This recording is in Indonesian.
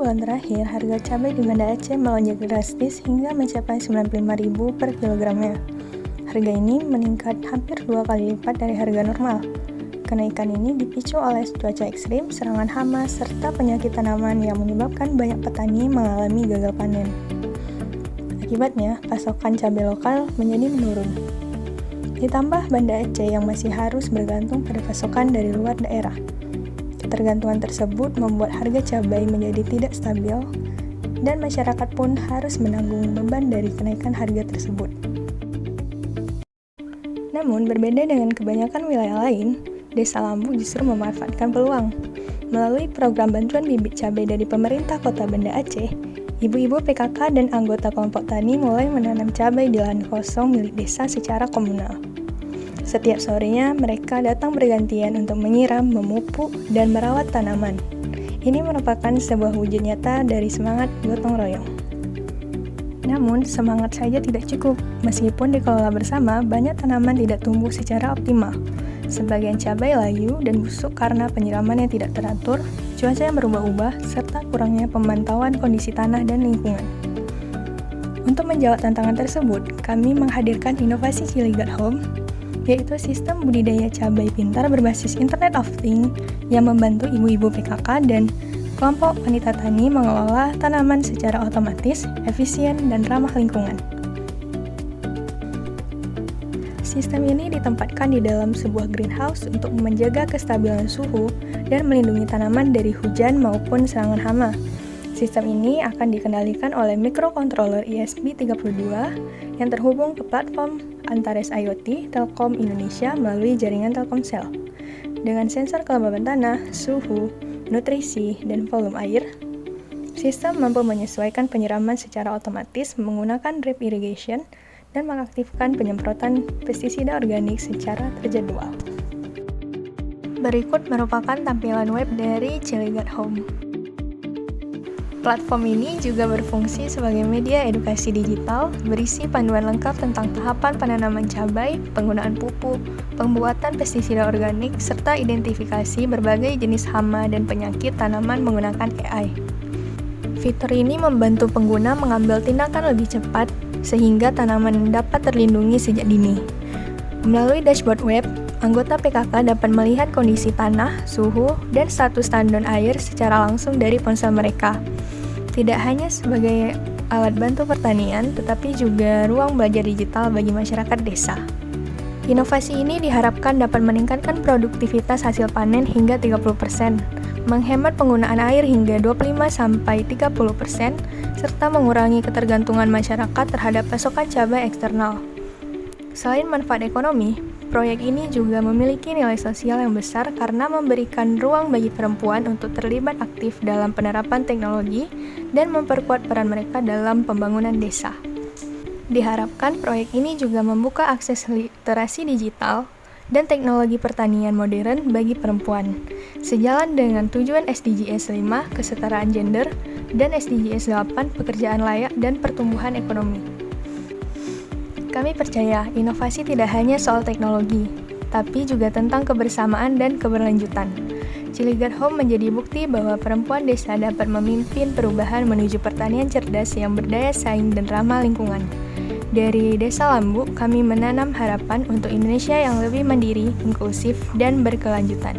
bulan terakhir, harga cabai di Banda Aceh melonjak drastis hingga mencapai Rp95.000 per kilogramnya. Harga ini meningkat hampir 2 kali lipat dari harga normal. Kenaikan ini dipicu oleh cuaca ekstrim, serangan hama, serta penyakit tanaman yang menyebabkan banyak petani mengalami gagal panen. Akibatnya, pasokan cabai lokal menjadi menurun. Ditambah Banda Aceh yang masih harus bergantung pada pasokan dari luar daerah. Ketergantungan tersebut membuat harga cabai menjadi tidak stabil, dan masyarakat pun harus menanggung beban dari kenaikan harga tersebut. Namun, berbeda dengan kebanyakan wilayah lain, Desa Lambu justru memanfaatkan peluang. Melalui program bantuan bibit cabai dari pemerintah Kota Banda Aceh, ibu-ibu PKK dan anggota kelompok tani mulai menanam cabai di lahan kosong milik desa secara komunal. Setiap sorenya, mereka datang bergantian untuk menyiram, memupuk, dan merawat tanaman. Ini merupakan sebuah wujud nyata dari semangat gotong royong. Namun, semangat saja tidak cukup. Meskipun dikelola bersama, banyak tanaman tidak tumbuh secara optimal. Sebagian cabai layu dan busuk karena penyiraman yang tidak teratur, cuaca yang berubah-ubah, serta kurangnya pemantauan kondisi tanah dan lingkungan. Untuk menjawab tantangan tersebut, kami menghadirkan inovasi Ciligat Home, yaitu sistem budidaya cabai pintar berbasis Internet of Things yang membantu ibu-ibu PKK dan kelompok wanita tani mengelola tanaman secara otomatis, efisien, dan ramah lingkungan. Sistem ini ditempatkan di dalam sebuah greenhouse untuk menjaga kestabilan suhu dan melindungi tanaman dari hujan maupun serangan hama. Sistem ini akan dikendalikan oleh microcontroller ESP32 yang terhubung ke platform Antares IoT Telkom Indonesia melalui jaringan Telkomsel. Dengan sensor kelembaban tanah, suhu, nutrisi, dan volume air, sistem mampu menyesuaikan penyiraman secara otomatis menggunakan drip irrigation dan mengaktifkan penyemprotan pestisida organik secara terjadwal. Berikut merupakan tampilan web dari Ciligat Home. Platform ini juga berfungsi sebagai media edukasi digital, berisi panduan lengkap tentang tahapan penanaman cabai, penggunaan pupuk, pembuatan pestisida organik, serta identifikasi berbagai jenis hama dan penyakit tanaman menggunakan AI. Fitur ini membantu pengguna mengambil tindakan lebih cepat, sehingga tanaman dapat terlindungi sejak dini. Melalui dashboard web, anggota PKK dapat melihat kondisi tanah, suhu, dan status tandon air secara langsung dari ponsel mereka. Tidak hanya sebagai alat bantu pertanian, tetapi juga ruang belajar digital bagi masyarakat desa. Inovasi ini diharapkan dapat meningkatkan produktivitas hasil panen hingga 30%, menghemat penggunaan air hingga 25-30%, serta mengurangi ketergantungan masyarakat terhadap pasokan cabai eksternal. Selain manfaat ekonomi, proyek ini juga memiliki nilai sosial yang besar karena memberikan ruang bagi perempuan untuk terlibat aktif dalam penerapan teknologi dan memperkuat peran mereka dalam pembangunan desa. Diharapkan proyek ini juga membuka akses literasi digital dan teknologi pertanian modern bagi perempuan, sejalan dengan tujuan SDGs 5 kesetaraan gender dan SDGs 8 pekerjaan layak dan pertumbuhan ekonomi. Kami percaya inovasi tidak hanya soal teknologi, tapi juga tentang kebersamaan dan keberlanjutan. Ciligat Home menjadi bukti bahwa perempuan desa dapat memimpin perubahan menuju pertanian cerdas yang berdaya saing dan ramah lingkungan. Dari Desa Lambu, kami menanam harapan untuk Indonesia yang lebih mandiri, inklusif, dan berkelanjutan.